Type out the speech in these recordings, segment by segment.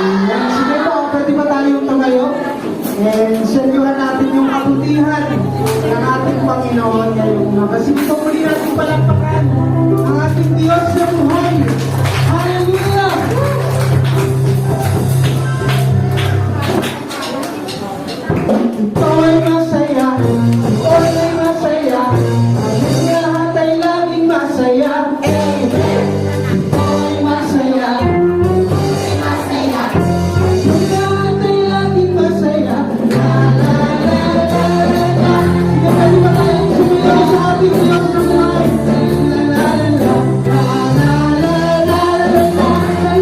Ayan, sige po, pwede ba tayong tumayo? And senyuhan natin yung kabutihan ng ating Panginoon ngayong umaga. Sige po, muli natin palakpakan ang ating Diyos na buhay. Hallelujah! Ito ay masaya, ito ay masaya, ang lahat ay laging masaya. Amen! Ito ay masaya, ang lahat ay laging masaya. La la la la la la. Sige, pwede ba tayong sumayaw sa ating Diyos na buhay? La la la la la la la la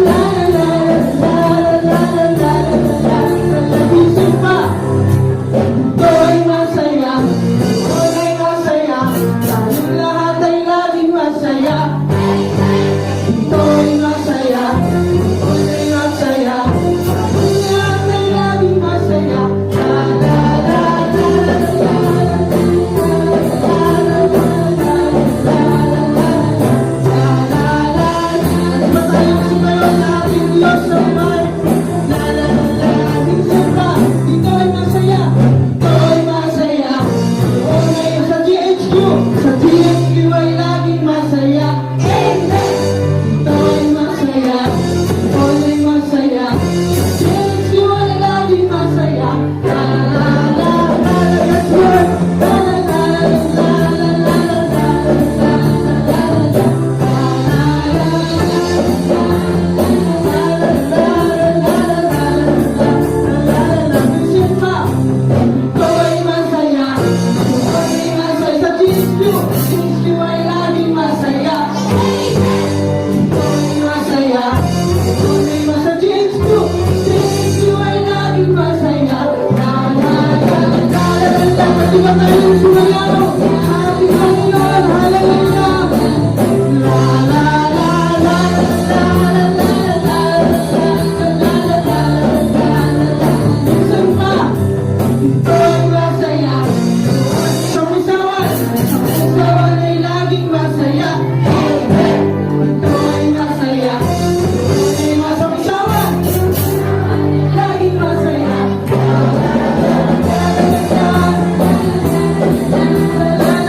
la la la la la la. Isip pa. Ito ay masaya, ito ay masaya, tayong lahat ay laging masaya. Ito ay masaya, ito ay masaya, tayong lahat ay laging masaya. La la la la la la Diba tayong sumayaw sa ating Diyos na buhay? La la la la, isip pa. Ito ay masaya, ito ay masaya. Okay, sa GHQ ay laging masaya. Amen! Ito ay masaya, ito ay masaya. Sa GHQ ay laging masaya. La la la la la, yes Lord! La la la la la la la la. Isip pa. Ito ay masaya, ito ay masaya. Sa GHQ ay laging masaya. Ito ay masaya, ito ay masaya. Sa GHQ ay laging masaya. La la la la la la. Pwede ba tayong sumayaw? Ating Panginoon, hallelujah! La la la la la la la la. Isip pa. Ito ay masaya, sa usawan ay laging masaya. Ito ay masaya, sa usawan laging masaya. La la la la la la la.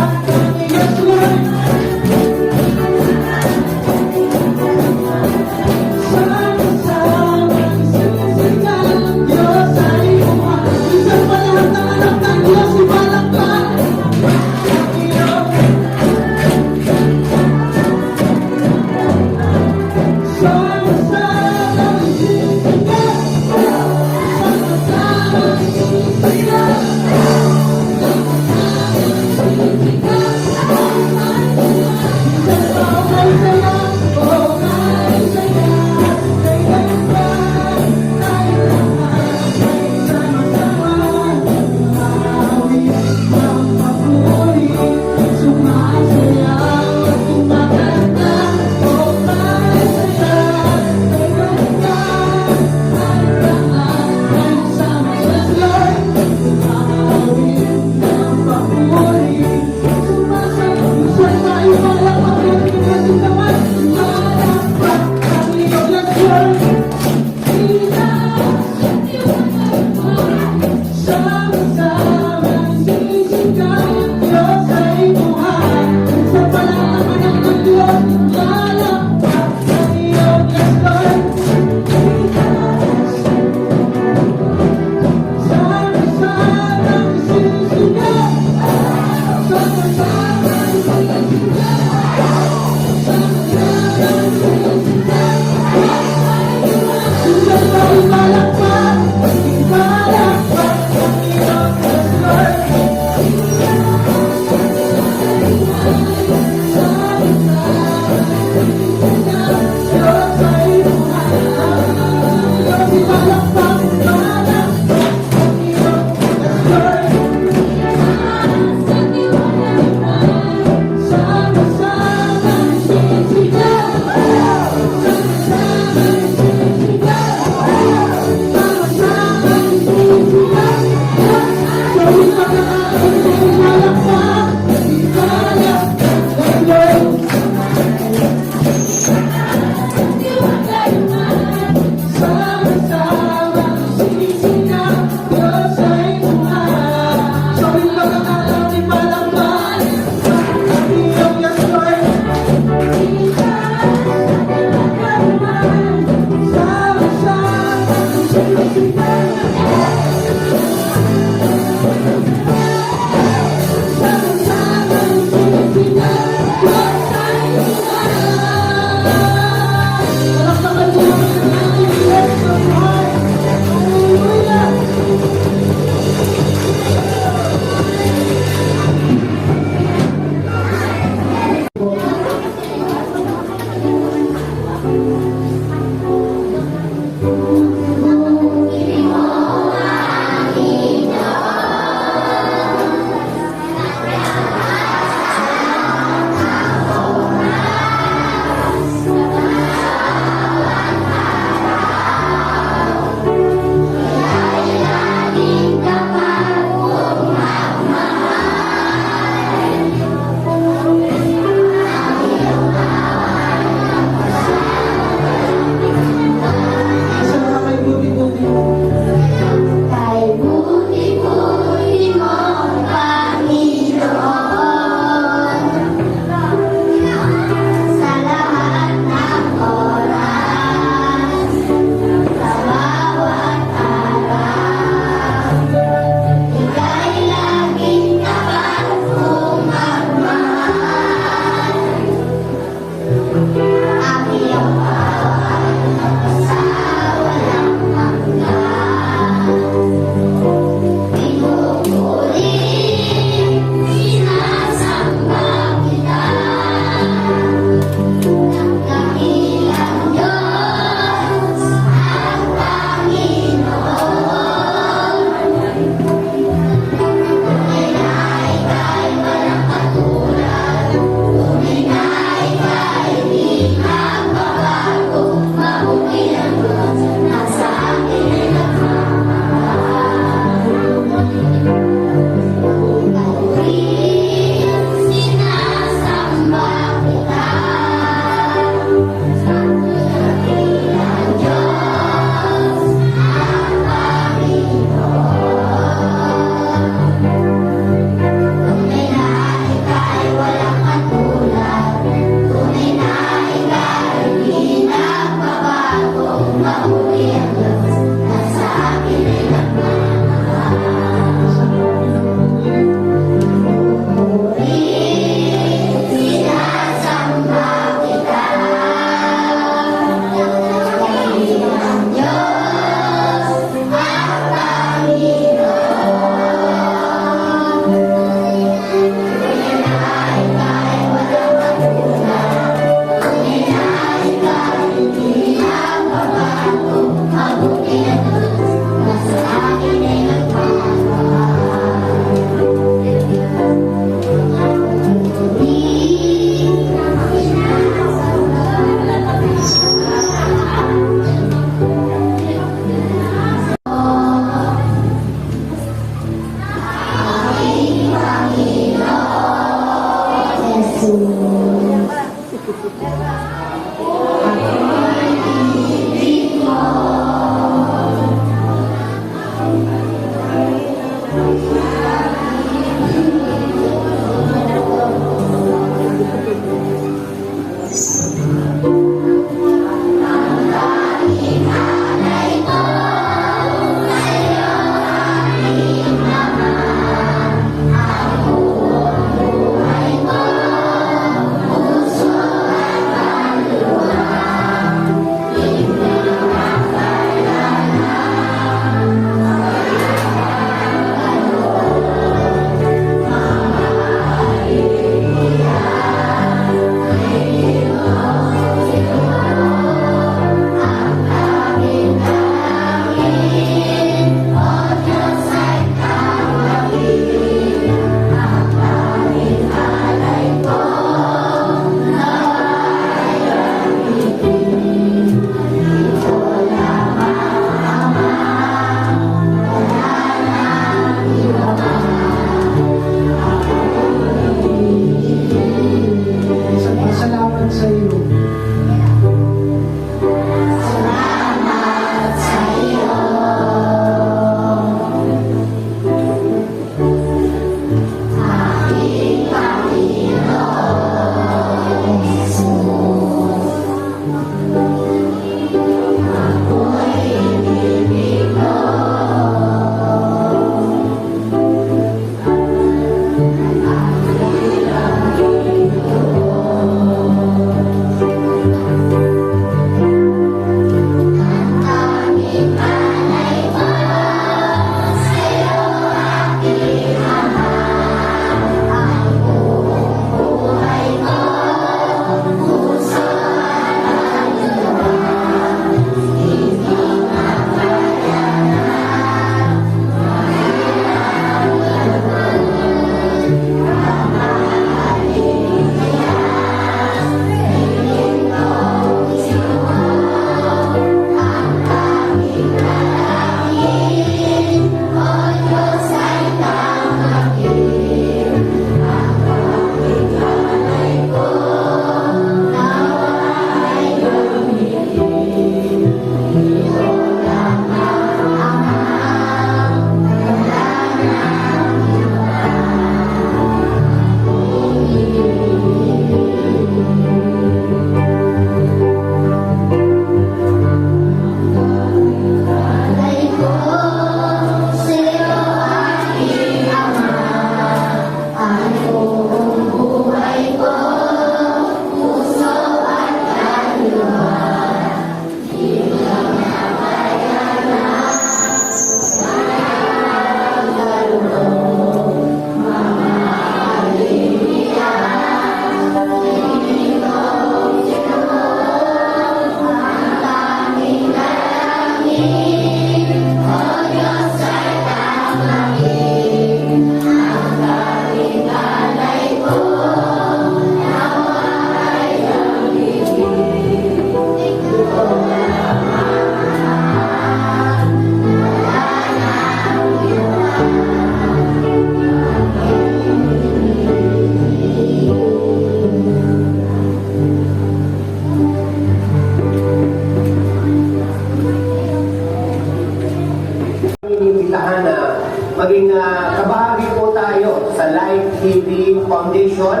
maging kabahagi po tayo sa Light TV Foundation.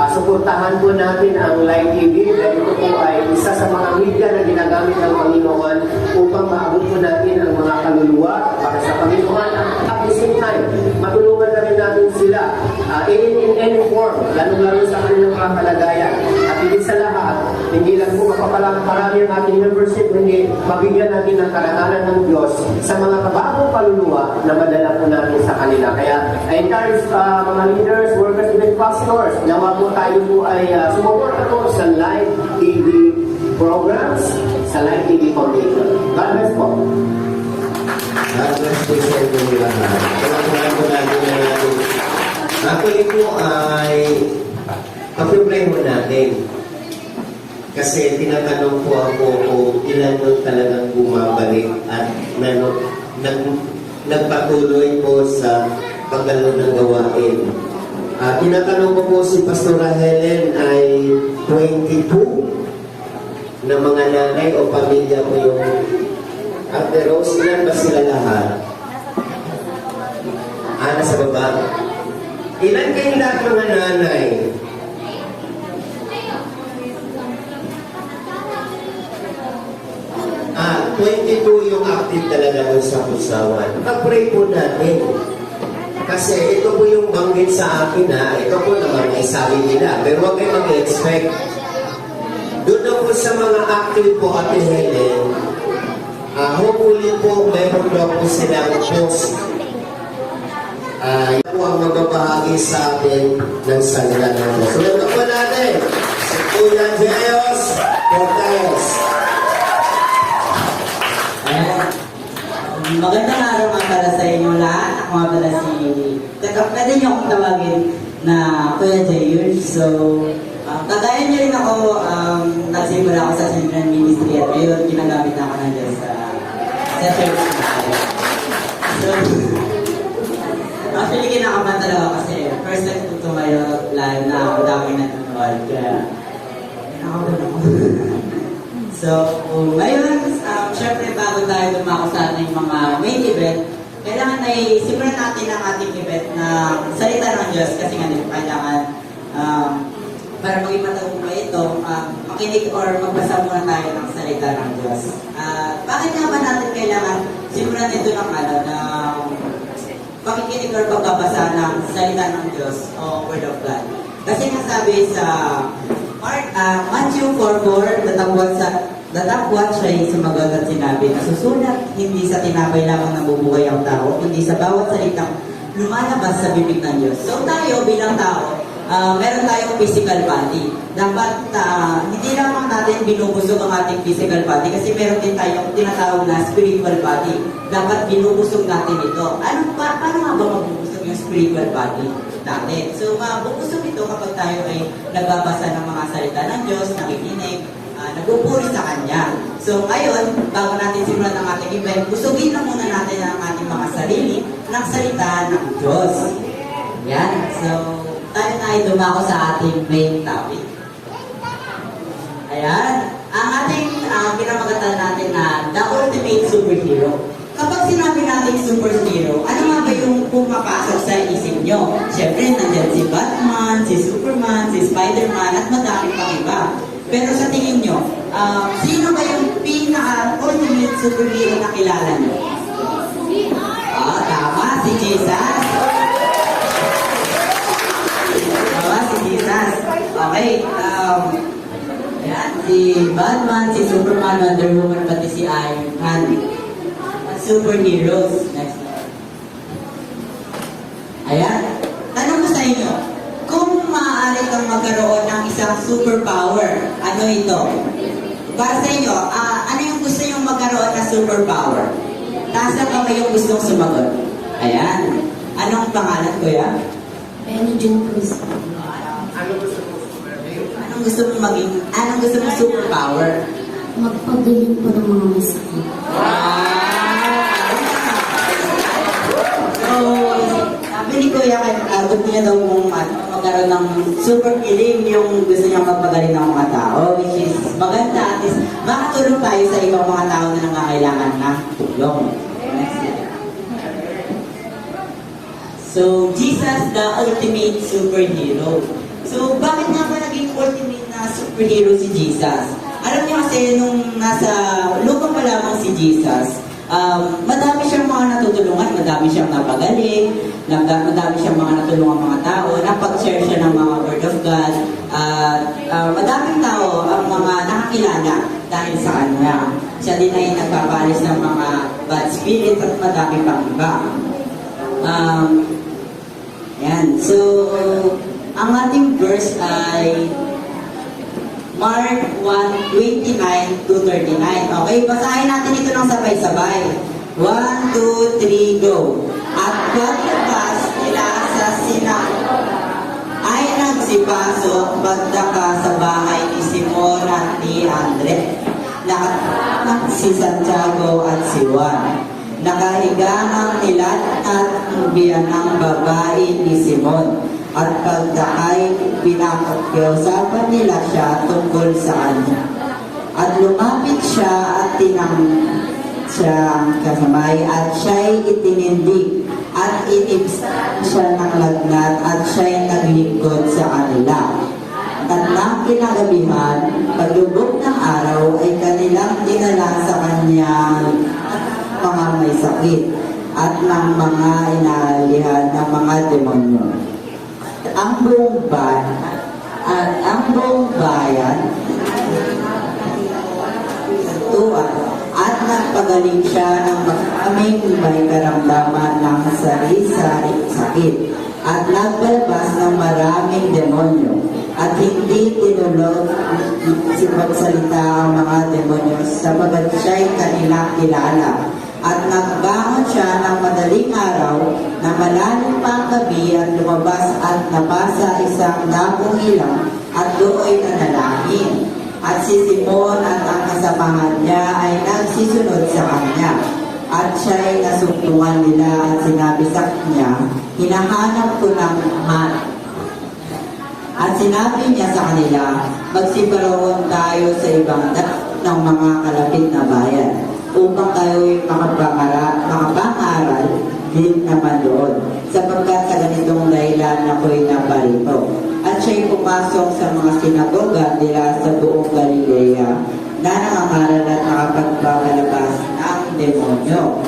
Suportahan po natin ang Light TV dahil ito po ay isa sa mga media na ginagamit ng Panginoon upang maabot po natin ang mga kaluluwa para sa Panginoon. At the same time, matulungan na rin natin sila in any form, lalong-lalo sa kanilang mga kalagayan. At hindi sa lahat, hindi lang po mapaparami ang ating membership, hindi mabigyan natin ng karangalan ng Diyos sa mga kabagong kaluluwa na madala po natin sa kanila. Kaya I encourage mga leaders, workers, even pastors, nawa po tayo po ay sumuporta po sa Live TV programs, sa Live TV Foundation. God bless po. God bless po sa inyo lahat. Kailangan po natin na natin. Actually po ay pag-pray mo natin. Kasi tinatanong po ako kung ilan nun talagang bumabalik at nagpatuloy po sa pagdalo ng gawain. Tinatanong ko po si Pastora Helen ay 22 na mga nanay o pamilya po yung Ate Rose, ilan ba sila lahat? Nasa baba. Ilan kayong lahat mga nanay? Ah, 22 yung active talaga doon sa Pusawan. Pag-pray po natin. Kasi ito po yung banggit sa akin ito po naman ay sabi nila. Pero huwag kayo mag-expect. Doon na po sa mga active po, Ate Helen, hopefully po meron daw po silang post. Yan po ang magbabahagi sa atin ng salita ng Diyos. So, ito po natin, si Kuya Jeyos Cortez. Magandang araw mga pala sa inyo lahat. Ako nga pala si... Pwede niyo akong tawagin na Kuya Jayon. So, kagaya niyo rin ako, nagsimula ako sa Children Ministry at ngayon ginagamit na ako ng Diyos sa church na. So, actually kinakabahan talaga kasi first time ko tumayo live na madami nanonood. Kaya, kinakabahan ako. So, ngayon, syempre bago tayo dumako sa ating mga main event, kailangan ay simulan natin ang ating event na salita ng Diyos kasi nga kailangan para maging matagumpay ito, makinig or magbasa muna tayo ng salita ng Diyos. Bakit nga ba natin kailangan simulan ito ng pakikinig or pagbabasa ng salita ng Diyos o Word of God? Kasi nga sabi sa Matthew 4:4, datapwat siya ay sumagot at sinabi, nasusulat, hindi sa tinapay lamang nabubuhay ang tao, kundi sa bawat salitang lumalabas sa bibig ng Diyos. So tayo bilang tao, meron tayong physical body. Dapat hindi lamang natin binubusog ang ating physical body kasi meron din tayong tinatawag na spiritual body. Dapat binubusog natin ito. Paano nga ba mabubusog yung spiritual body natin? So mabubusog ito kapag tayo ay nagbabasa ng mga salita ng Diyos, nakikinig, nagpupuri sa Kanya. So ngayon, bago natin simulan ang ating event, busugin na muna natin ang ating mga sarili ng salita ng Diyos. Yan. So, tayo na ay dumako sa ating main topic. Ayan. Ang ating pinamagatan natin na The Ultimate Superhero. Kapag sinabi natin superhero, ano nga ba yung pumapasok sa isip nyo? Siyempre, nandyan si Batman, si Superman, si Spider-Man, at madami pang iba. Pero sa tingin nyo, sino ba yung pinaka-ultimate superhero na kilala nyo? Tama, si Jesus. Si Jesus. Okay. Ayan, si Batman, si Superman, Wonder Woman, pati si Iron Man. Superheroes. Next. Ayan. Tanong ko sa inyo, kung maaari kang magkaroon ng isang superpower, ano ito? Para sa inyo, ano yung gusto nyo magkaroon na superpower? Taas na kamay yung gustong sumagot. Ayan. Anong pangalan, kuya? Penny June Cruz. Anong gusto mong maging, anong gusto mong superpower? Magpagaling po ng mga masakit. So, sabi ni Kuya, gusto niya daw kung magkaroon ng super kilim yung gusto niya magpagaling ng mga tao, which is maganda at least makatulong tayo sa ibang mga tao na nangangailangan ng tulong. So, Jesus, the ultimate superhero. So, bakit nga ba naging ultimate na superhero si Jesus? Alam niyo kasi nung nasa lupa pa lamang si Jesus, madami siyang mga natutulungan, madami siyang napagaling, madami siyang mga natulungan mga tao, napag-share siya ng mga word of God, at madaming tao ang mga nakakilala dahil sa kanya. Siya din ay nagpapalis ng mga bad spirit at madami pang iba. Yan. So, ang ating verse ay Mark 1:29 to 39. Okay, basahin natin ito ng sabay-sabay. 1, 2, 3, go. At paglabas nila sa ay nagsipasok pagdaka sa bahay ni Simon at ni Andre. Nakatapat si Santiago at si Juan. Nakahiga ang nilat at biyan ng babae ni Simon. At pagdakay, pinakausapan nila siya tungkol sa kanya. At lumapit siya at siyang kasamay at siya'y itinindig at inibsan siya ng lagnat at siya'y naglingkod sa kanila. At nang kinagabihan, paglubog ng araw ay kanilang dinala sa kanyang mga may sakit at ng mga inalihan ng mga demonyo. Ang buong bayan tuwan at nagpagaling siya ng maraming may karamdaman ng sari-sari sakit at nagbalabas ng maraming demonyo at hindi tinulog magsalita ang mga demonyo sapagat siya'y kanilang kilala. At nagbangon siya ng madaling araw na malalim pa ang gabi at lumabas at napasa isang dakong ilaw at doon nanalangin. At si Simon at ang kasamahan niya ay nagsisunod sa kanya. At siya'y nasumpungan nila at sinabi sa kanya, hinahanap ko ng man. At sinabi niya sa kanila, magsiparoon tayo sa ibang ng mga kalapit na bayan upang kayo'y makapangaral din naman doon, sapagkat sa ganitong dahilan ako'y naparito. At siya'y pumasok sa mga sinagoga nila sa buong Galilea na nangangaral at nakapagpapalabas ng demonyo.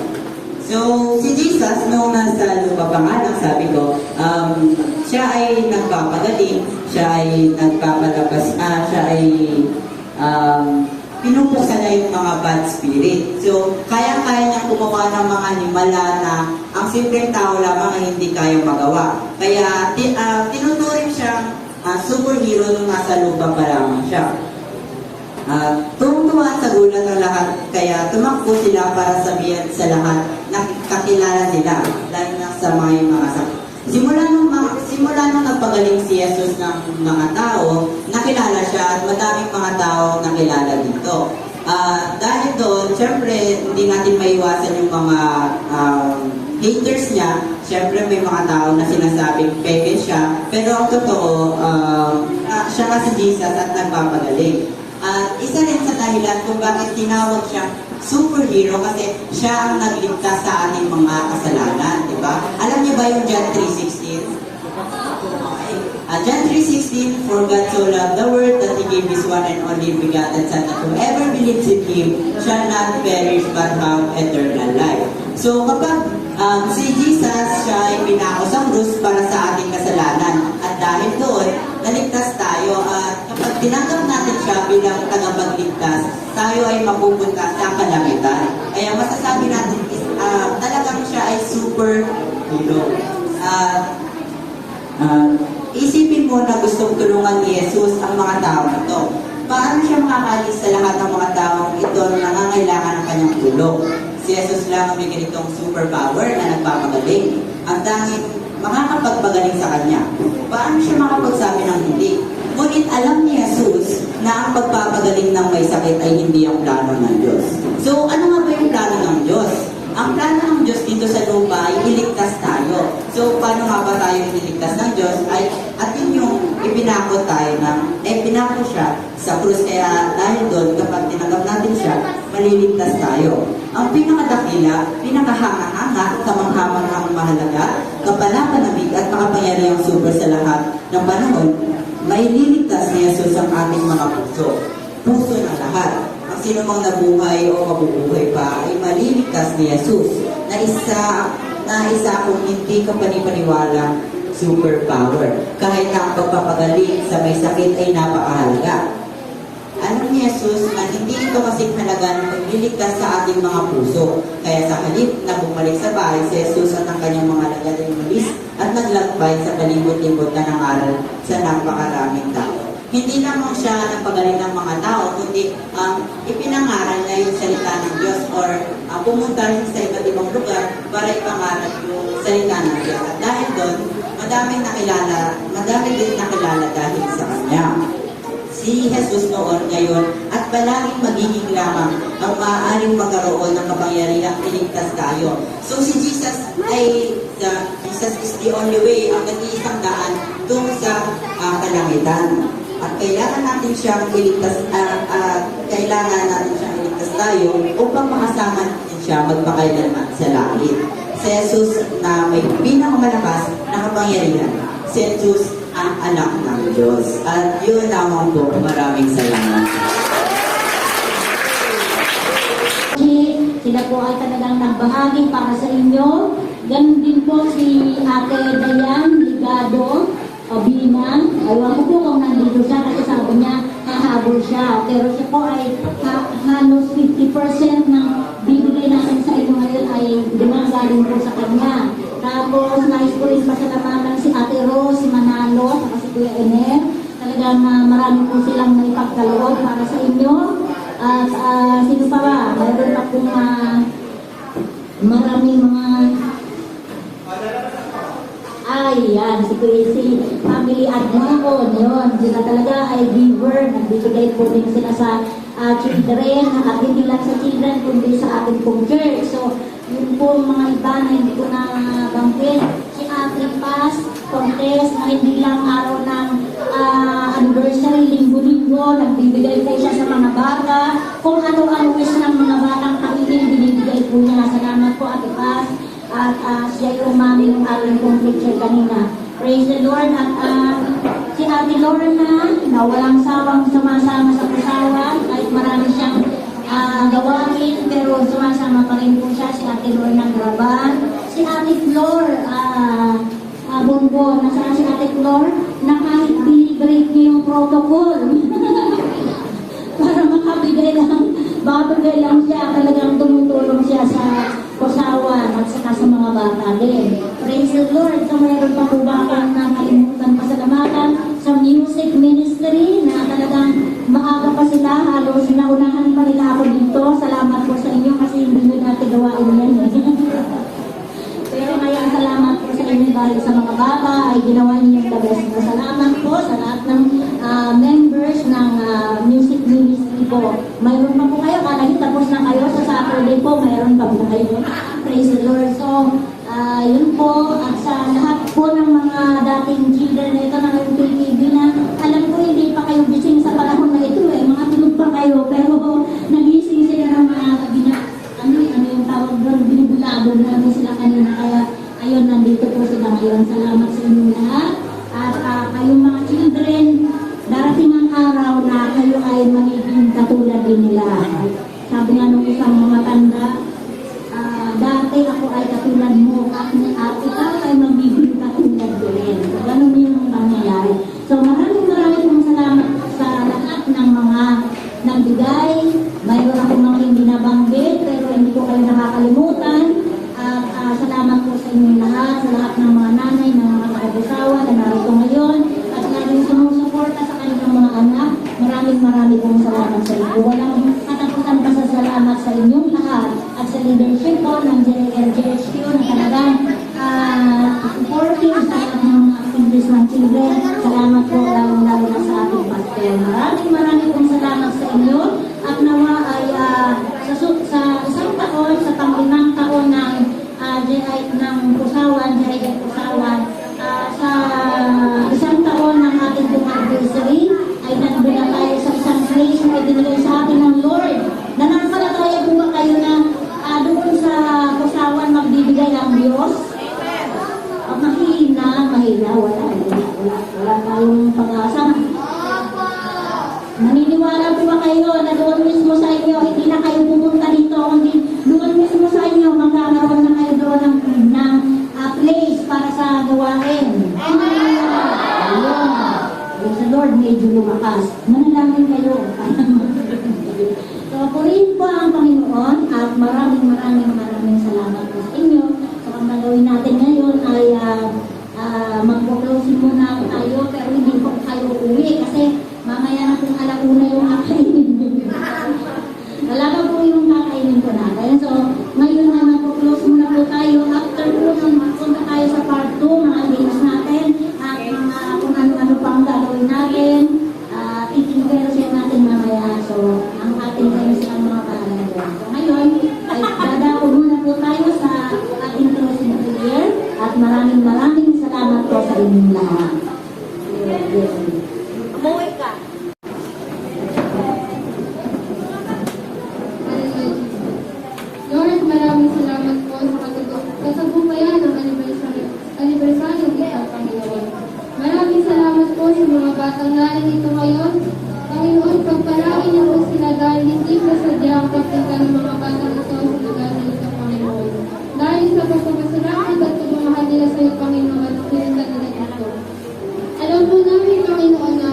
So, si Jesus, nung nasa lupa pa nga lang, sabi ko, siya ay nagpapagaling, siya ay nagpapalabas, siya ay pinupuksan na yung mga bad spirit. So, kaya-kaya niya gumawa ng mga himala na ang simpleng tao lamang ay hindi kayang magawa. Kaya, tinuturing siyang superhero nung nasa lupa pa lamang siya. Tuwang-tuwa sa gulat ng lahat, kaya tumakbo sila para sabihan sa lahat na kakilala nila dahil na sa mga sakit. Simula nung nagpagaling si Jesus ng mga tao, nakilala siya at madaming mga tao nakilala dito. Dahil doon, syempre, hindi natin maiwasan yung mga haters niya. Syempre, may mga tao na sinasabing peke siya. Pero ang totoo, siya kasi Jesus at nagpapagaling. At isa rin sa dahilan kung bakit tinawag siyang superhero kasi siya ang nagligtas sa ating mga kasalanan, di ba? Alam niyo ba yung John 3:16? John 3:16, for God so loved the world that He gave His one and only begotten Son, that whoever believes in Him shall not perish but have eternal life. So kapag si Jesus, siya ay pinako sa krus para sa ating kasalanan. At dahil doon, naligtas tayo. At kapag tinanggap natin siya bilang tagapagligtas, tayo ay mapupunta sa kalangitan. Kaya masasabi natin, talagang siya ay superhero. Isipin mo na gustong tulungan ni Jesus ang mga tao ito. Paano siya makakalis sa lahat ng mga taong ito na nangangailangan ng kanyang tulong? Si Jesus lang ang may ganitong superpower na nagpapagaling. Ang tanging makakapagpagaling sa kanya. Paano siya makapagsabi ng hindi? Ngunit alam ni Jesus na ang pagpapagaling ng may sakit ay hindi ang plano ng Diyos. So, ano nga ba yung plano ng Diyos? Ang plano ng Diyos dito sa lupa ay iligtas tayo. So, paano nga ba tayo iniligtas ng Diyos? At yun yung ipinako tayo pinako siya sa krus. Kaya dahil doon, kapag tinanggap natin siya, maliligtas tayo. ang pinakadakila, pinakahanga-hanga, kamangha-manghang mahalaga, kapanapanabig at makapangyarihang super sa lahat ng panahon, may liligtas ni Jesus ang ating mga puso. Puso ng lahat. Ang sino mang nabuhay o mabubuhay pa ay maliligtas ni Jesus na isa kung hindi ka panipaniwala superpower. Kahit na ang pagpapagaling sa may sakit ay napakahalaga. Alam ni Jesus na hindi ito kasing halaga na magliligtas sa ating mga puso. Kaya sa halip na bumalik sa bahay si Jesus at ang kanyang mga lagaling malis at naglakbay sa palibot-libot na nangaral sa napakaraming tao. Hindi lamang siya nagpagaling ng mga tao, kundi ipinangaral niya yung salita ng Diyos or pumunta rin sa iba't ibang lugar para ipangaral yung salita ng Diyos. At dahil doon, madami din nakilala dahil sa Kanya. Si Jesus noon, ngayon, at palaging magiging lamang ang maaaring magkaroon ng kapangyarihang iligtas tayo. So si Jesus is the only way, ang nag-iisang daan tungo sa kalangitan. At kailangan natin siyang iligtas, tayo upang makasama natin siya magpakailanman sa langit. Si Jesus na may pinakamalakas na kapangyarihan. Si Jesus ang anak ng Diyos. At yun lamang po, maraming salamat. Sila po ay talagang nagbahagi para sa inyo. Ganun din po si Ate Dayan Ligado Binang. Ayaw ko po kung nandito siya kasi sabi niya hahabol siya. Pero siya po ay halos 50% ng bibigay natin sa inyo ngayon ay galing po sa kanya. Tapos nais ko rin pasalamatan si Ate Rose, si Manalo, at si Kuya Ener. Talagang marami po silang naipagkaloob para sa inyo. At sino pa ba? Mayroon pa pong maraming mga yan, si Family Admon, yun. Sila talaga ay giver. Nagbibigay po din sila sa children, at hindi lang sa children, kundi sa ating pong church. So, yun po mga iba na hindi ko na banggit. Si Ate Paz Cortez, na hindi lang araw ng anniversary, linggo-linggo, nagbibigay po siya sa mga bata. Kung ano-ano wish ng mga batang kailin, binibigay po niya. Salamat po, Ate Paz. At siya yung mami ng ating pong teacher kanina. Praise the Lord. At si Ate Lorna, na walang sawang sumasama sa pusawan, kahit marami siyang gawain, pero sumasama pa rin po siya. Si Ate Lorna Graban. Si Ate Flor Bonbon. Nasaan si Ate Flor? Na kahit binibreak niya yung protocol. Para makabigay lang, babagay lang siya. Talagang tumutulong siya sa pusawan at saka sa mga bata din. Praise the Lord. So mayroon pa po ba akong nakalimutan pasalamatan sa music ministry na talagang maaga pa sila. Halos naunahan pa nila ako dito. Salamat po sa inyo kasi hindi nyo natin gawain yan. Pero ngayon salamat po sa inyo dahil sa mga bata ay ginawa niyo yung the best. Salamat po sa lahat ng members ng music ministry po. Mayroon pa po kayo, kahit tapos na kayo sa Saturday po, mayroon pa po kayo. Praise the Lord. So, yun po, at sa lahat po ng mga dating children na ito na ngayong PTV na alam ko hindi pa kayo gising sa panahon na ito mga tulog pa kayo, pero nagising sila ng mga ano yung tawag doon, binibulabog namin sila kanina, kaya ayun, nandito po sila ngayon. Salamat sa inyo lahat. At kayong mga children, darating ang araw na kayo ay magiging katulad din nila. Sabi nga nung isang mga tanda, dati ako ay katulad mo at ikaw ay magiging katulad din. So, ganun yung mangyayari. So, maraming pong salamat sa lahat ng mga nagbigay. Mayroon ako mga hindi nabanggit, pero hindi ko kayo nakakalimutan. At salamat po sa inyo lahat, sa lahat ng mga nanay, ng mga kakabusawa na narito ngayon, at laging sumusuporta sa kanilang mga anak. Maraming pong salamat sa inyo. Walang katapusan pa sa salamat sa inyong lahat at sa leadership po ng JLGHQ na talagang supporting sa lahat ng mga activities ng children. Salamat po lalo na sa ating pastor. Maraming pong salamat sa inyo at nawa ay sa isang taon, sa pang-limang taon ng Pusawan, sa isang taon ng ating anniversary ay nandun tayo sa isang place na ibinigay sa atin ng Lord. Nananampalataya po ba kayo na Diyos. Mahina, wala tayong pag-asa. Naniniwala po ba kayo na doon mismo sa inyo, hindi na kayo pupunta dito, kundi doon mismo sa inyo, magkakaroon na kayo doon ng place para sa gawain. Ayun. Praise the Lord, medyo lumakas. Manalangin kayo. So, purihin po ang Panginoon at maraming salamat po sa inyo. So, ang gagawin natin ngayon ay mag-closing muna tayo, pero hindi po kayo uwi kasi mamaya na kung alauna yung kakainin. Wala pa po yung kakainin ko natin. So, ngayon na mag-close muna po tayo. After po, magpunta tayo sa part 2, mga games natin, at mga kung ano-ano pang gagawin natin. Itinversion natin mamaya. So, ang ating games ang mga bahala doon. So, ngayon, ay dadao muna po tayo sa ating closing prayer at maraming salamat po sa inyong lahat. Umuwi ka. Lord, maraming salamat po sa katagumpayan ng anibersaryo kita, Panginoon. Maraming salamat po sa mga batang narito ngayon. Panginoon, pagpalain niyo po sila dahil hindi po sadya ang pagpunta ng mga batang ito sa lugar nito, Panginoon. Dahil sa pagpapasalamat at pagmamahal nila sa iyo, Panginoon, at pinunta nila ito. Alam po namin, Panginoon, na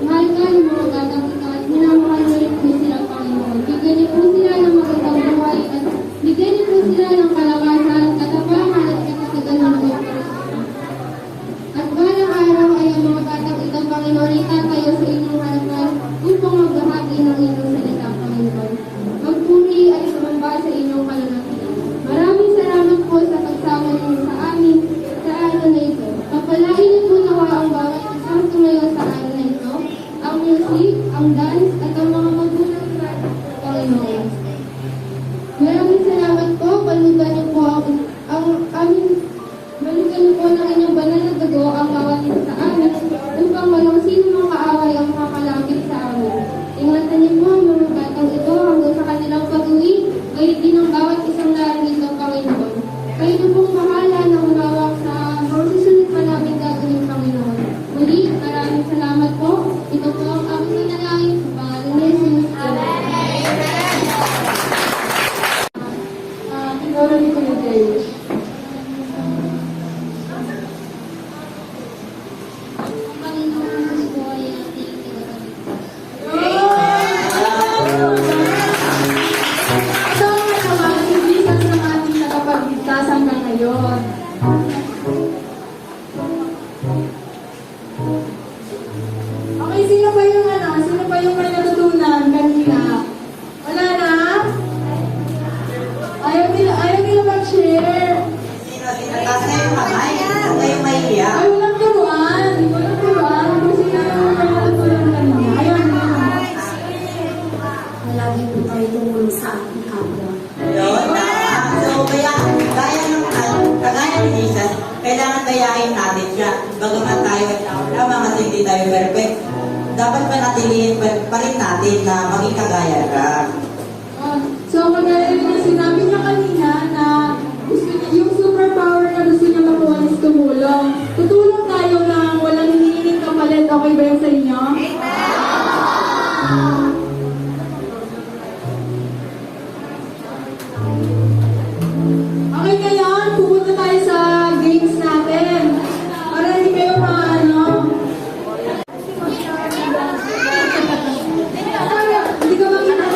mahal ka ng mga batang ito at minamahal niyo rin po sila, Panginoon. Bigyan niyo po sila ng magandang buhay at bigyan niyo po sila ng kalakasan, katapangan at katatagan ng loob. At balang araw ay ang mga batang ito, Panginoon, itatayo sa inyong harapan upang magbahagi ng inyong salita, Panginoon. Magpuri at sumamba sa inyong kalanakian. Maraming salamat po sa pagsama niyo sa amin sa araw na ito. Pagpalain niyo po nawa ang bawat isang tumayo sa araw na ito, ang music, ang dance, at ang mga magulang sa Panginoon. Maraming salamat po, palugan niyo po balugan niyo po ng inyong banal na dugo ang bawat isa sa amin upang walang sino mang kaaway ang makakalapit sa amin. Ingatan niyo po ang mga batang ito hanggang sa kanilang pag-uwi, gayud din ang bawat isang narito, Panginoon. Kayo na pong bahala na umawak sa mga susunod pa namin gagawin, Panginoon. Muli, maraming salamat po. Ito po ang aming nanalangin sa pangalan ni Jesus. Amen. Siguro ni Kuya James. Panginoon, po ay ating tinatawag. So, naman, hindi sa ating nakapagligtas hanggang ngayon. Okay, sino pa yung may natutunan kanina? Wala na? Ayaw nila mag-share. Taas na yung kamay. Huwag kayong mahiya. Ay, walang turuan. Kung sino yung may natutunan kanina. Ayaw nila. Lagi po tayo tumulong sa ating kapwa. Yun, tama. So, kagaya ni Jesus, kailangan gayahin natin siya. Bagaman tayo ay tao lamang kasi hindi tayo perfect. Dapat panatilihin pa rin natin na maging kagaya ka. So, kagaya rin yung sinabi niya kanina na yung superpower na gusto niya makuha is tumulong. Tutulong tayo ng walang hinihiling kapalit. Okay ba yun sa inyo? Okay, ngayon, pupunta tayo sa games natin. Para hindi kayo maano. Hindi ka makita.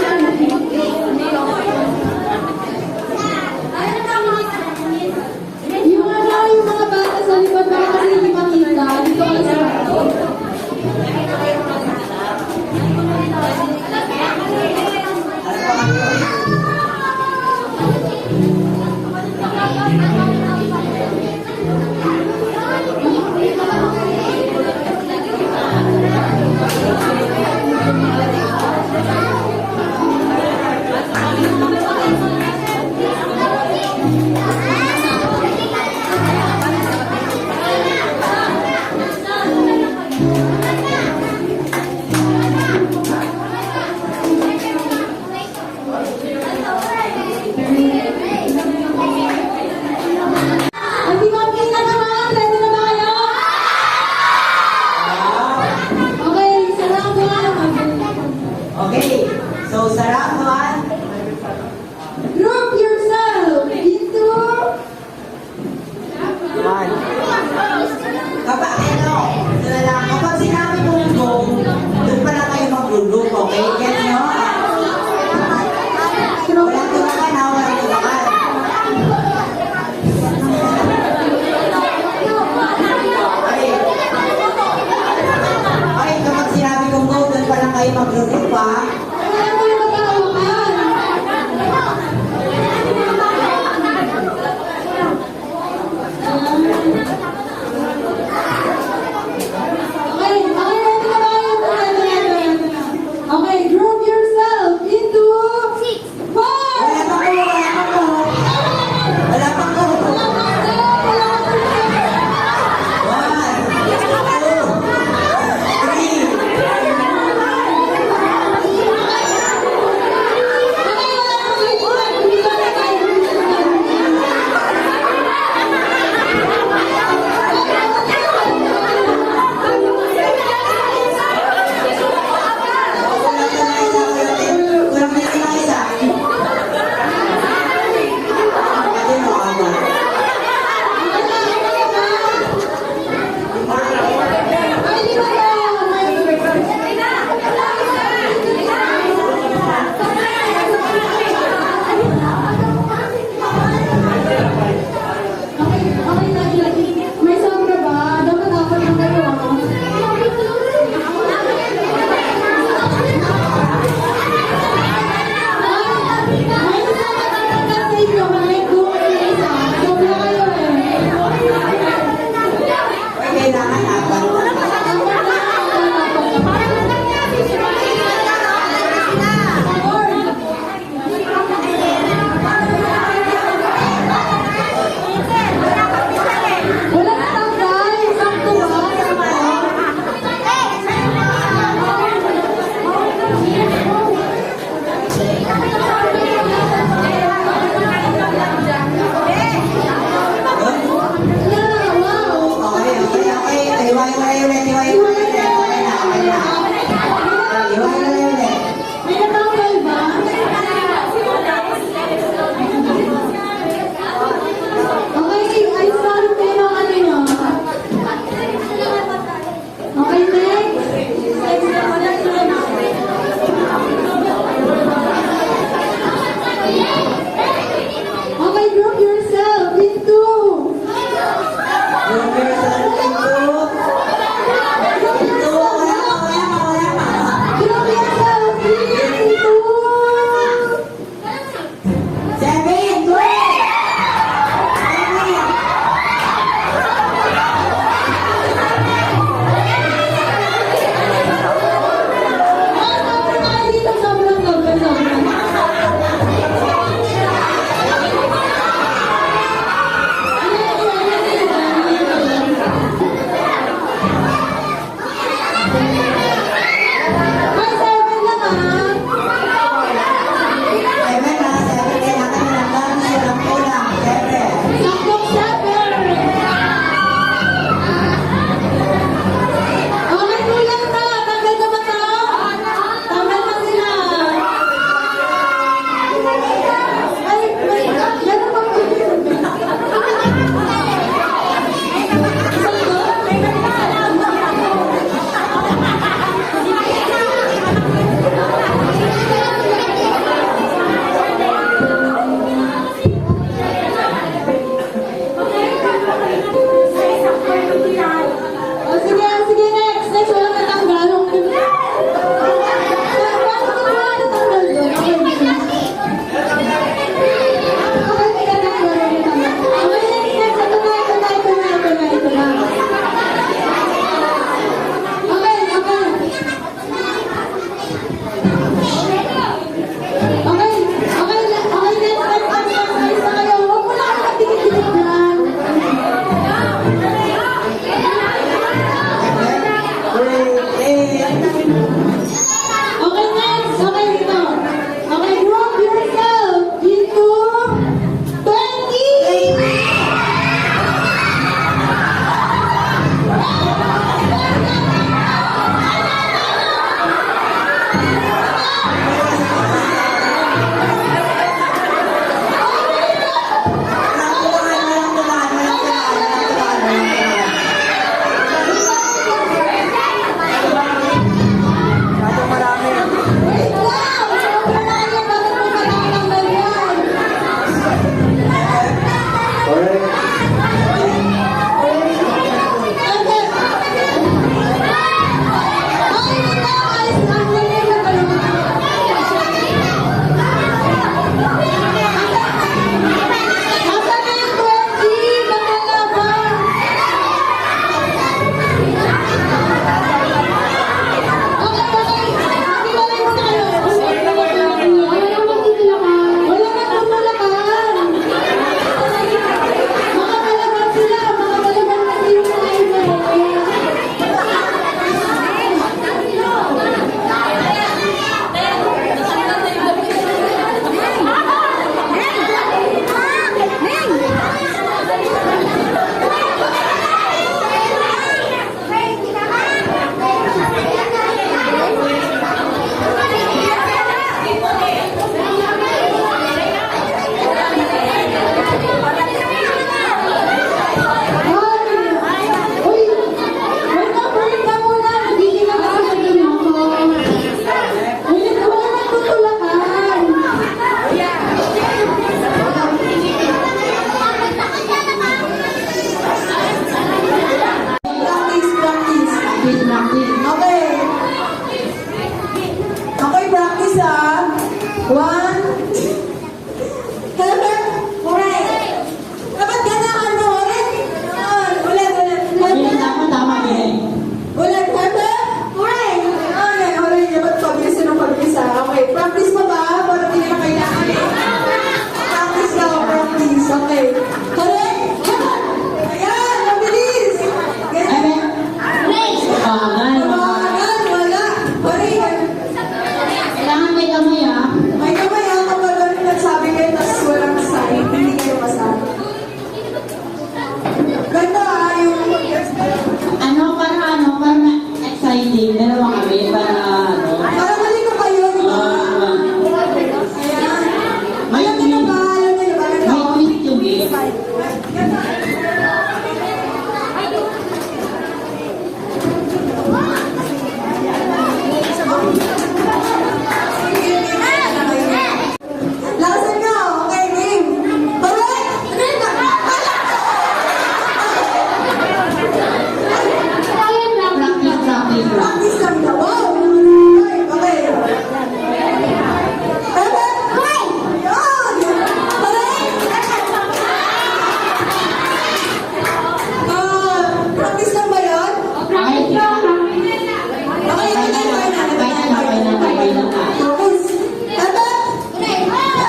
Lakasan nyo! Okay, game! Balik! Kaya lang. Practice lang daw. Wow! Okay. Balik! Yun! Balik! Practice lang ba yun? Practice lang. Okay, okay na. Focus. Okay. Balik!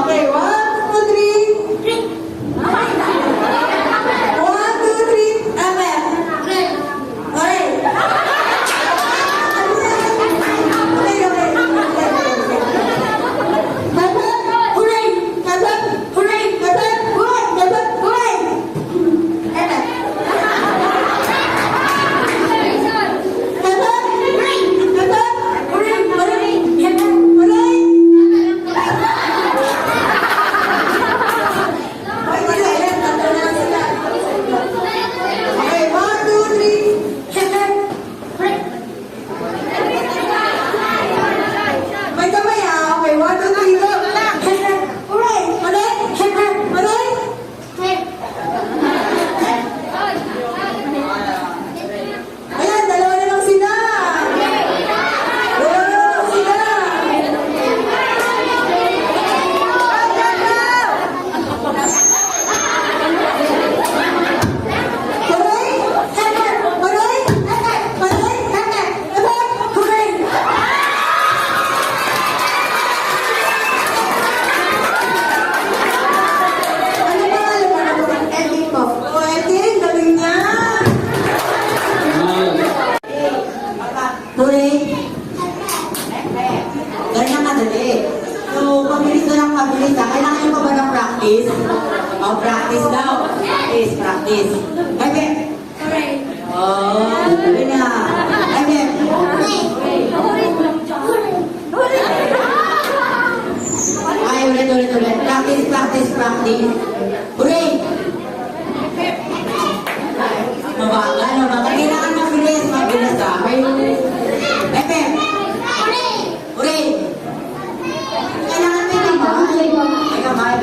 Okay, 1, 2, 3. 1, 2, 3. Okay, 1, 2, 3. May kamay ah. Okay, 1, 2, 3, go. Balik. Ayan, dalawa na lang sila. Ano pangalan mo? Ending mo. Oh, ending. Galing niya. Tuloy. Ganyan kadali. So, pabilis na lang pabilis ha. Kailangan nyo pa ba ng practice? Oh, practice daw. Practice. Okay. Oh, sabi na. Okay. Ay, ulit. Practice. Hooray! Mabagal. Kailangan mabilis ha. Okay. Hooray! Kailangan may kamay.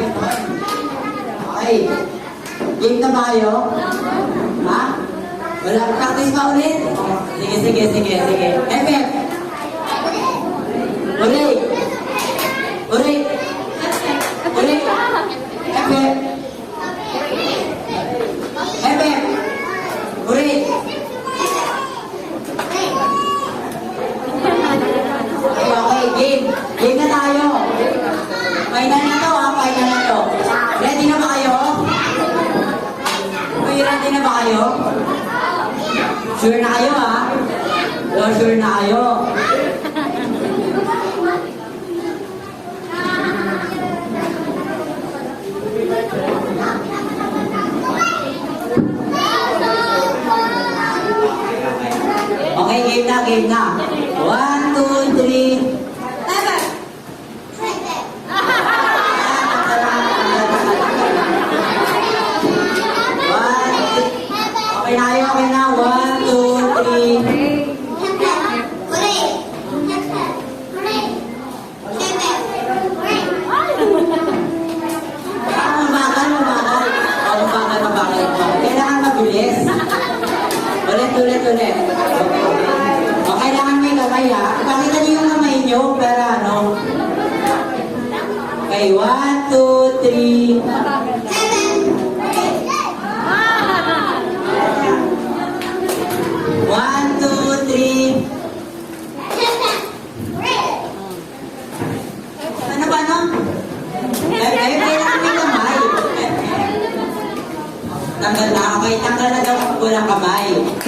Okay. Game na ba kayo? Ha? Wala, practice pa ulit? Sige. Epe! Hooray! Epe! Hooray! Okay, game. Game na tayo. Final na to. Ready na ba kayo? Ready na ba kayo? Sure na kayo ha? Sure na kayo. Okay, game na. 1, 2, 3. Okay na. 1, 2, 3. Mabagal. Tanggal na. Okay, tanggal na daw ang kulang kamay.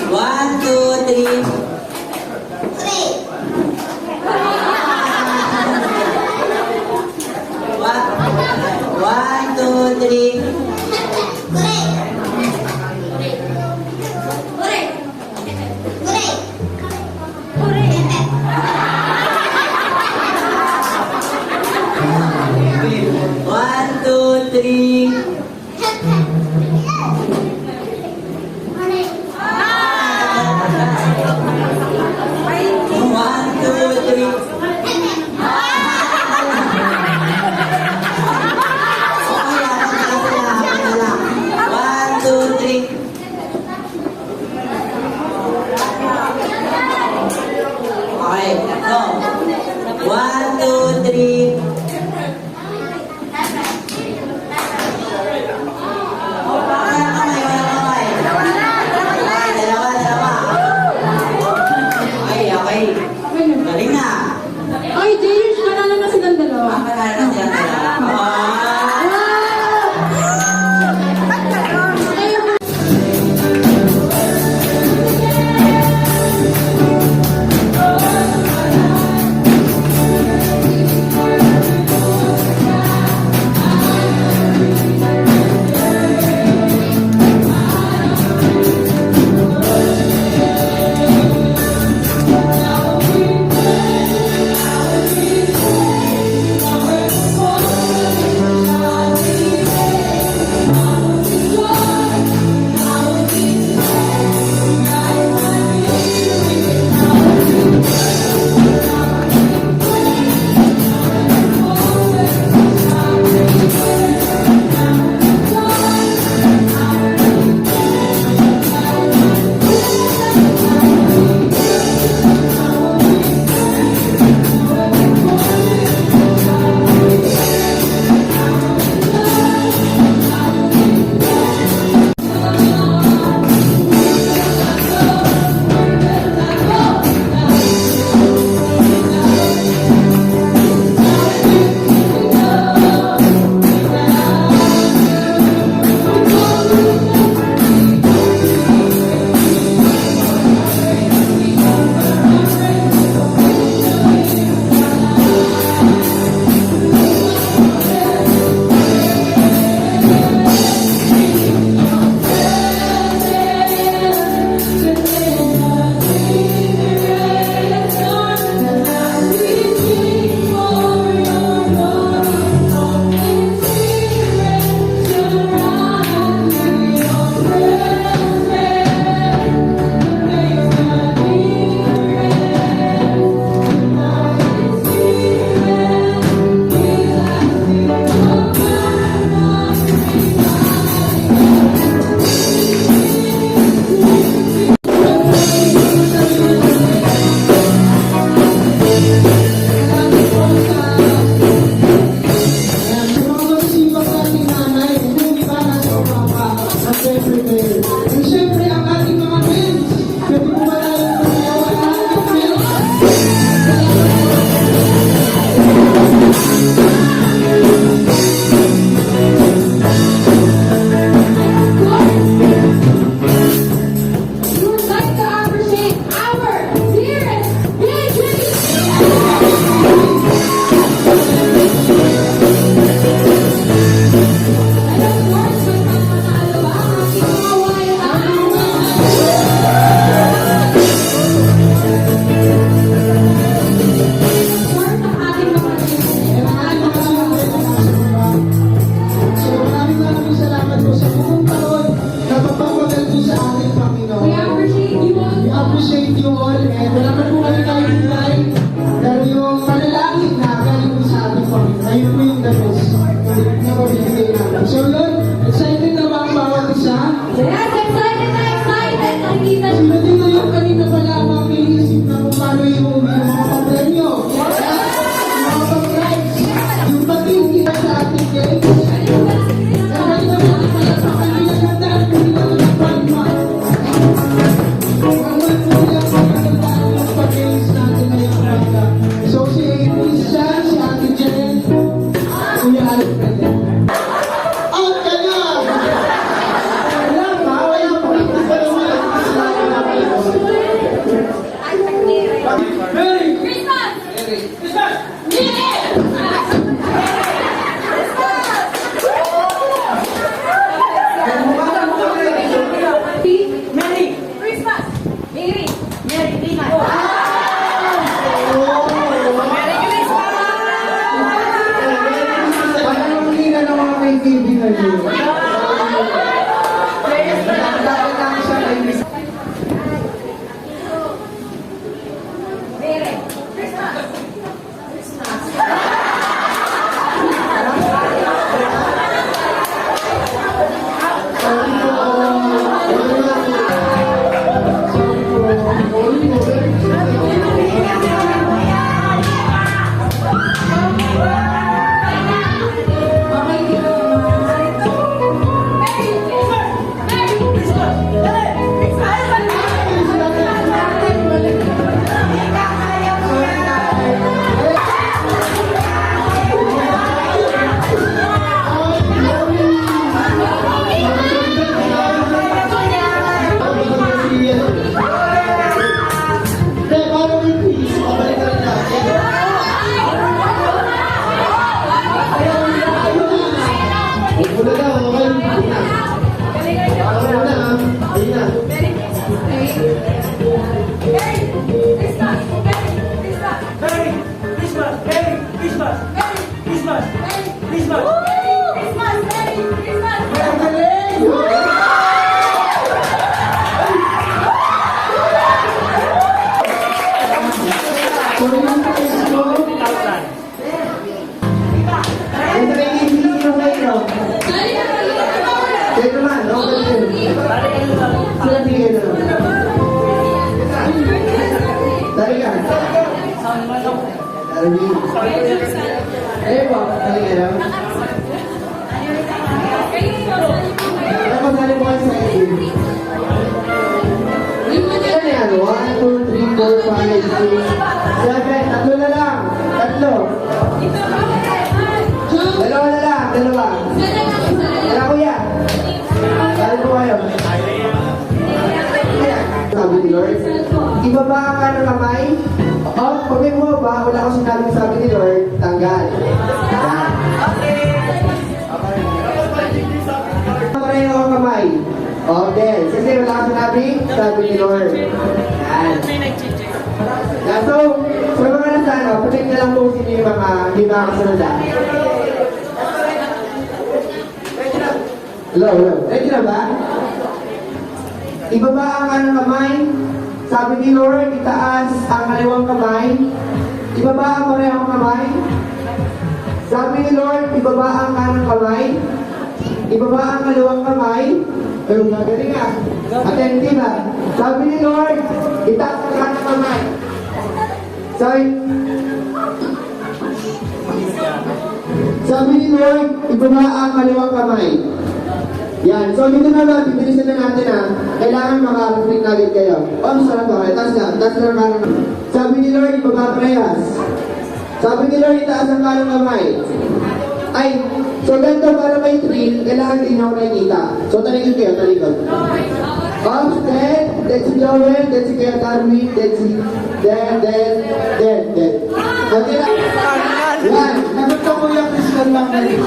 1, 2, 3. One, two, three. One, two, three. One, two, three. One, two, three. Okay, go. One, two, three. Walang kamay, walang kamay. Okay, dalawa. Okay. Galing na. Ay, James, nanalo na silang dalawa. Panalo na siya dalawa. Mga Ayun po, talingan. Napasali po kayo sa LTV. Ano yan? 1, 2, 3, 4, 5, 6, 7. Tatlo na lang. Tatlo. Dalawa na lang. Dalawa. Wala kuya. Dali po kayo. Sabi ni Lord, ibaba ka ng kamay. Pag may bumaba, wala ko sinabing sabi ni Lord, tanggal. Yan. Pareho ang kamay. Then, kasi wala ko sinabing sabi ni Lord. Yan. Yeah, so, sa mga nasa ano, patik na lang po sino yung mga hindi makakasunod. Hello. Ready na ba? Ibaba ang kanang kamay. Sabi ni Lord, itaas ang kaliwang kamay. Ibaba ang parehong kamay. Sabi ni Lord, ibaba ang kanang kamay. Ibaba ang kaliwang kamay. Pero magaling ah. Attentive ah. Sabi ni Lord, itaas ang kanang kamay. Sabi ni Lord, ibaba ang kaliwang kamay. Yan. So, dito naman, bibilisan na natin ha. Kailangan maka-reflect na agad kayo. Sarap ba? Taas na. Taas na ang kanang. Sabi ni Lord, ibaba parehas. Sabi ni Lord, itaas ang kanang kamay. Ay, so ganito para may thrill, kailangan din ako nakikita. So, talikod kayo, talikod. Dead. That's si Joel. That's si Kuya Carmen. That's si... Dead. Okay na. Yan. Nagusto ko yung Christian lang na rin.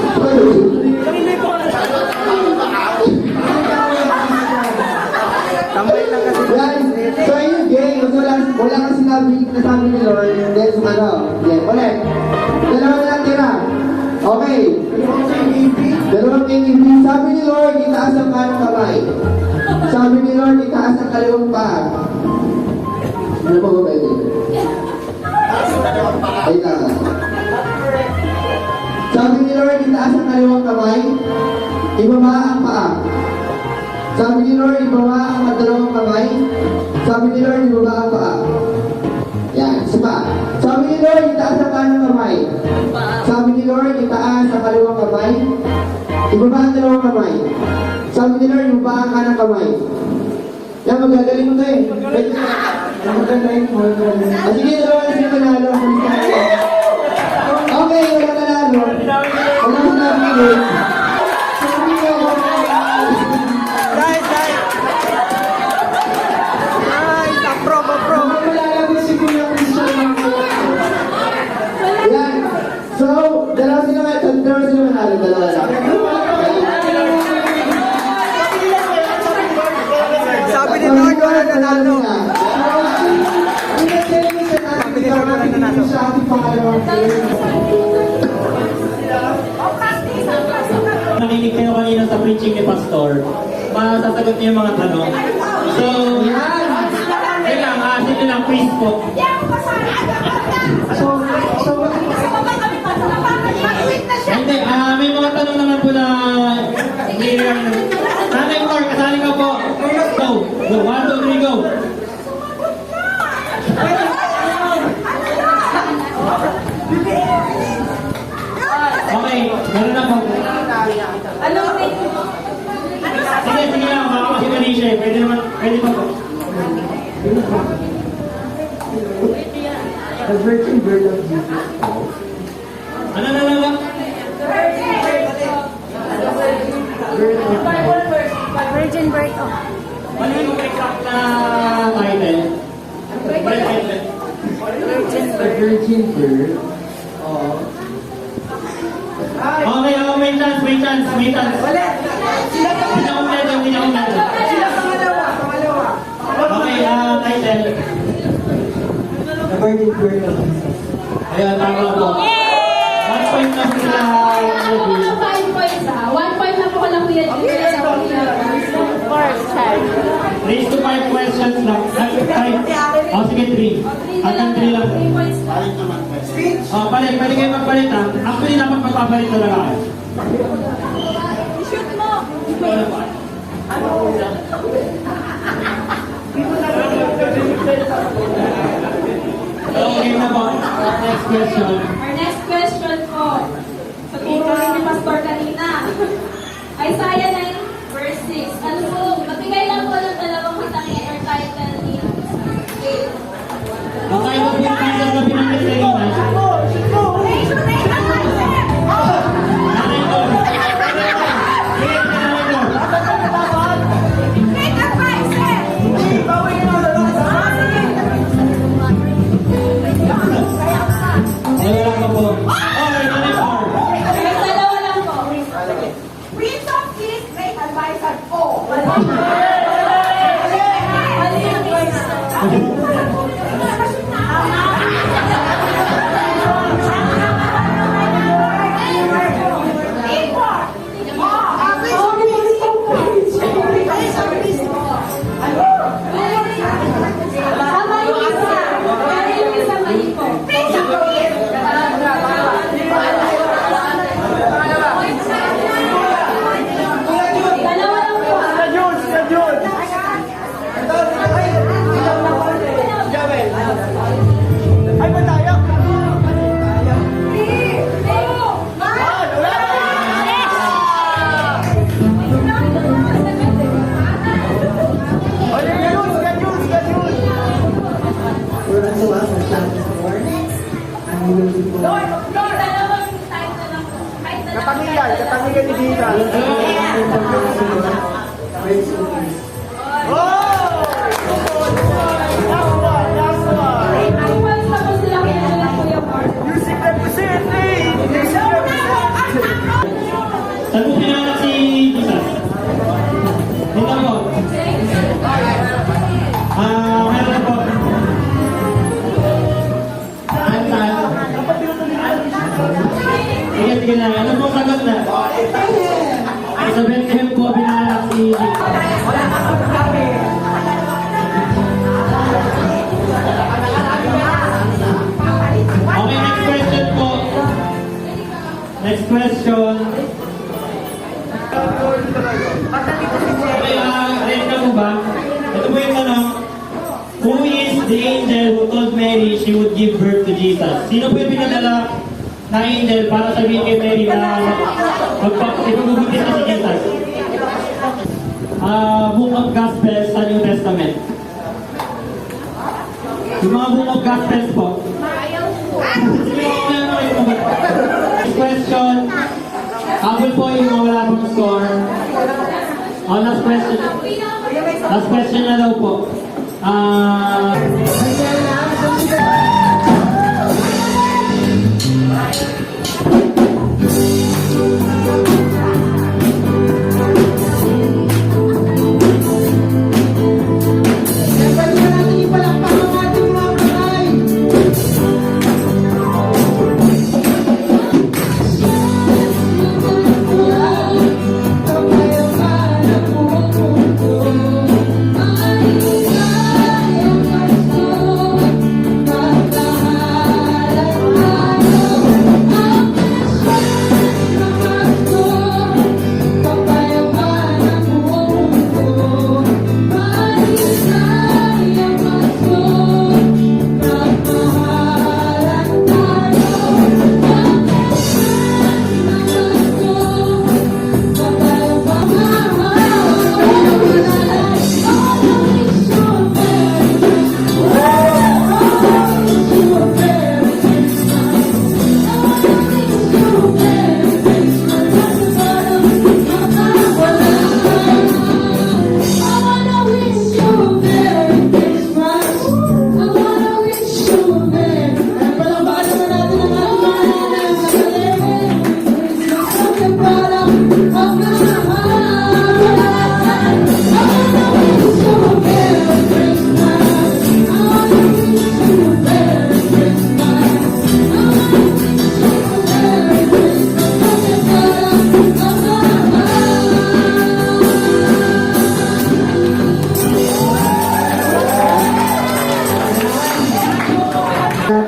Guys, so yun game, wala kasi nasabi ni Lord, then ano, ulit. Dalawa na lang tira. Okay. Dalawang KTV. Sabi ni Lord, itaas ang kanang kamay. Sabi ni Lord, itaas ang kaliwang paa. Ano pa ba pwede? Ay, tama. Sabi ni Lord, itaas ang kaliwang kamay. Ibaba ang paa. Sabi ni Lord, ibaba ang dalawang kamay. Sabi ni Lord, ibaba ang paa. Yan, sapa. Sabi ni Lord, itaas ang kanang kamay. Sabi ni Lord, itaas ang kaliwang kamay. Ibaba ang dalawang kamay. Sabi ni Lord, ibaba ang kanang kamay. Yan, magagaling mo tayo. Magagaling mo. Sige, dalawa na siya manalo. Okay, wala nanalo. Wala nanalo. Sabi ko, yan. So, dalawa sila manalo. Dalawa lang. Sabi ni Lord, wala nanalo. Sabi ni Lord, wala nanalo. Sa ating pangalawang Nakinig kayo kanina sa preaching ni Pastor, masasagot niyo yung mga tanong. So, yun lang, sige lang, please po. Hindi, may mga tanong naman po na hindi lang. Nanay Mark, kasali ka po. Go, 1, 2, 3, go. Okay, meron na po. Sige lang, baka kasi Malaysia eh. Pwede pa po. The virgin birth of Jesus. Ano? Virgin birth of. Ano yung exact na title? The virgin birth of... Okay, may chance. Hindi na kompleto. Okay, title. The virgin birth of Jesus. Ayan, tama po. 1 point na po sila. 5 points ah. 1 point na po ko lang kuya. Raise to 5 questions lang. Sige, 3. Hanggang 3 lang. Palit. Pwede kayo magpalit ha. Actually, dapat magpapalit talaga kayo. Shoot mo! Okay na po. Next question. Our next Ay, ba tayo? Katangigan ni Dita. Music represent, eh! Music represent! Saan po pinanganak si Jesus? Dito po. Meron po. Saan? Sige na. Ano po sagot na? Sa Bethlehem po pinanganak si Jesus. Okay, next question po. Next question. Okay, ready na po ba? Ito po yung tanong. Who is the angel who told Mary she would give birth to Jesus? Sino po yung pinadala na angel para sabihin kay Mary na ipagbubutis na si Jesus? Book of Gospels sa New Testament. Yung mga Book of Gospels po. Next question. Habol po yung mga wala pong score. Last question. Last question na daw po.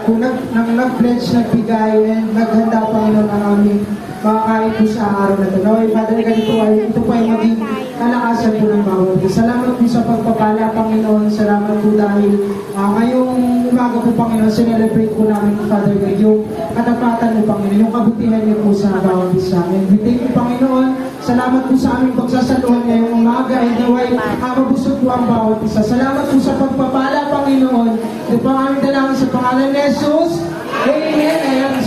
Kung nag-pledge, nagbigay, and naghanda Panginoon ang aming makakain po sa araw na ito. Naway, Father, ganito ito po ay maging kalakasan po ng bawat isa. Salamat po sa pagpapala, Panginoon. Salamat po dahil ngayong umaga po, Panginoon, sinelebrate po namin, Father God, yung katapatan mo, Panginoon, yung kabutihan niyo po sa bawat isa. And we thank you, Panginoon. Salamat po sa aming pagsasaluhan ngayong umaga. And naway, mabusog po ang bawat isa. Salamat po sa pagpapala, Panginoon. Ito po ang aming dalangin sa pangalan ni Jesus. Amen. Ayan,